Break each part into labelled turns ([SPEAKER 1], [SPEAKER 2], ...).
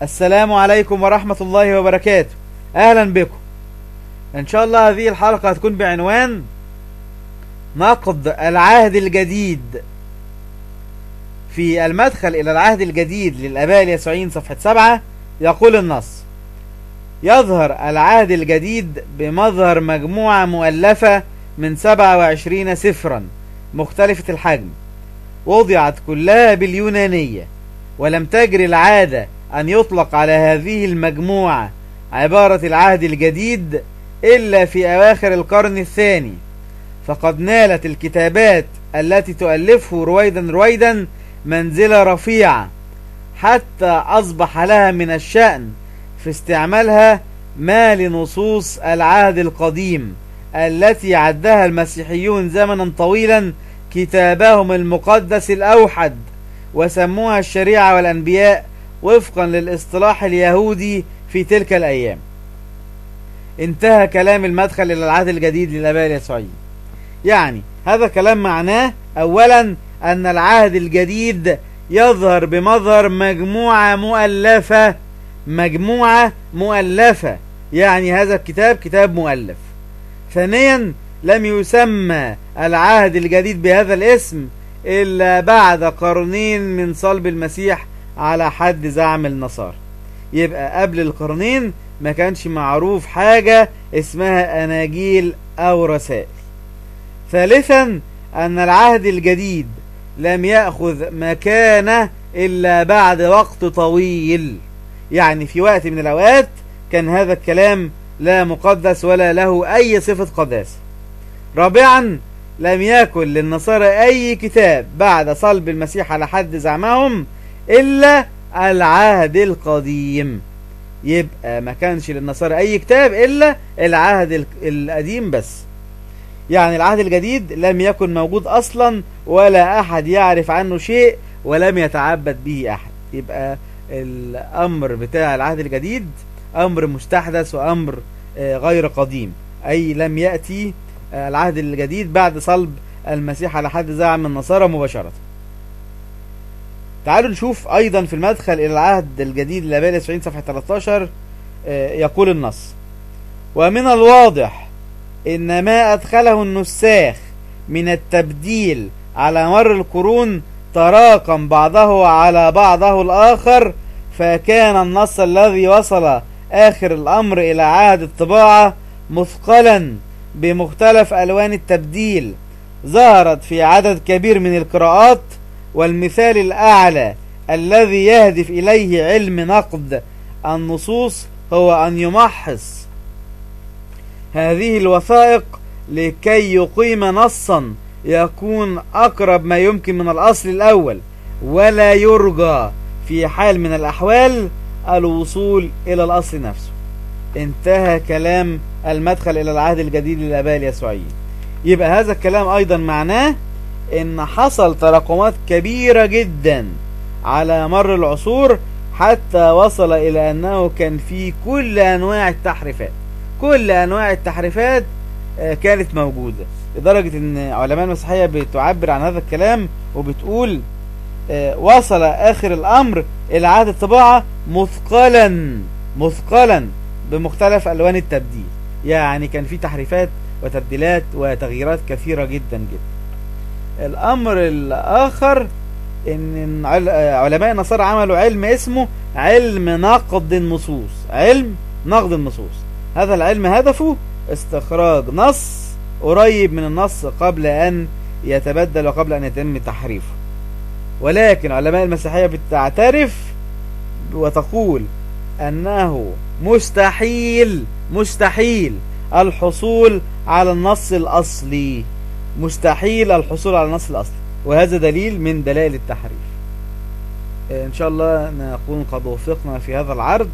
[SPEAKER 1] السلام عليكم ورحمة الله وبركاته. أهلا بكم. إن شاء الله هذه الحلقة هتكون بعنوان نقد العهد الجديد. في المدخل إلى العهد الجديد للآباء اليسوعيين صفحة 7 يقول النص: يظهر العهد الجديد بمظهر مجموعة مؤلفة من 27 سفرا مختلفة الحجم، وضعت كلها باليونانية، ولم تجري العادة أن يطلق على هذه المجموعة عبارة العهد الجديد إلا في أواخر القرن الثاني، فقد نالت الكتابات التي تؤلفه رويدا منزلة رفيعة، حتى أصبح لها من الشأن في استعمالها ما لنصوص العهد القديم التي عدها المسيحيون زمنا طويلا كتابهم المقدس الأوحد، وسموها الشريعة والأنبياء وفقا للاصطلاح اليهودي في تلك الأيام. انتهى كلام المدخل إلى العهد الجديد للآباء اليسوعيين. يعني هذا كلام معناه أولا أن العهد الجديد يظهر بمظهر مجموعة مؤلفة، يعني هذا الكتاب كتاب مؤلف. ثانيا، لم يسمى العهد الجديد بهذا الاسم إلا بعد قرنين من صلب المسيح على حد زعم النصارى. يبقى قبل القرنين ما كانش معروف حاجة اسمها أناجيل أو رسائل. ثالثا، أن العهد الجديد لم يأخذ مكانه إلا بعد وقت طويل، يعني في وقت من الأوقات كان هذا الكلام لا مقدس ولا له أي صفة قداسة. رابعا، لم يكن للنصارى أي كتاب بعد صلب المسيح على حد زعمهم إلا العهد القديم. يبقى ما كانش للنصارى أي كتاب إلا العهد القديم بس، يعني العهد الجديد لم يكن موجود أصلا ولا أحد يعرف عنه شيء ولم يتعبد به أحد. يبقى الأمر بتاع العهد الجديد أمر مستحدث وأمر غير قديم، أي لم يأتي العهد الجديد بعد صلب المسيح على حد زعم النصارى مباشرة. تعالوا نشوف أيضا في المدخل إلى العهد الجديد للآباء اليسوعيين صفحة 13 يقول النص: ومن الواضح إن ما أدخله النساخ من التبديل على مر القرون تراكم بعضه على بعضه الآخر، فكان النص الذي وصل آخر الأمر إلى عهد الطباعة مثقلا بمختلف ألوان التبديل، ظهرت في عدد كبير من القراءات. والمثال الأعلى الذي يهدف إليه علم نقد النصوص هو أن يمحص هذه الوثائق لكي يقيم نصا يكون أقرب ما يمكن من الأصل الأول، ولا يرجى في حال من الأحوال الوصول إلى الأصل نفسه. انتهى كلام المدخل إلى العهد الجديد للآباء اليسوعيين. يبقى هذا الكلام أيضا معناه إن حصل تراكمات كبيرة جدا على مر العصور حتى وصل إلى أنه كان في كل أنواع التحريفات كانت موجودة، لدرجة أن علماء المسيحية بتعبر عن هذا الكلام وبتقول وصل آخر الأمر إلى عهد الطباعة مثقلا بمختلف ألوان التبديل، يعني كان في تحريفات وتبديلات وتغييرات كثيرة جدا جدا. الأمر الآخر إن علماء النصارى عملوا علم اسمه علم نقد النصوص. هذا العلم هدفه استخراج نص قريب من النص قبل أن يتبدل وقبل أن يتم تحريفه. ولكن علماء المسيحية بتعترف وتقول أنه مستحيل الحصول على النص الأصلي، وهذا دليل من دلائل التحريف. إن شاء الله نكون قد وفقنا في هذا العرض.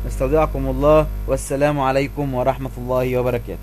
[SPEAKER 1] نستودعكم الله، والسلام عليكم ورحمة الله وبركاته.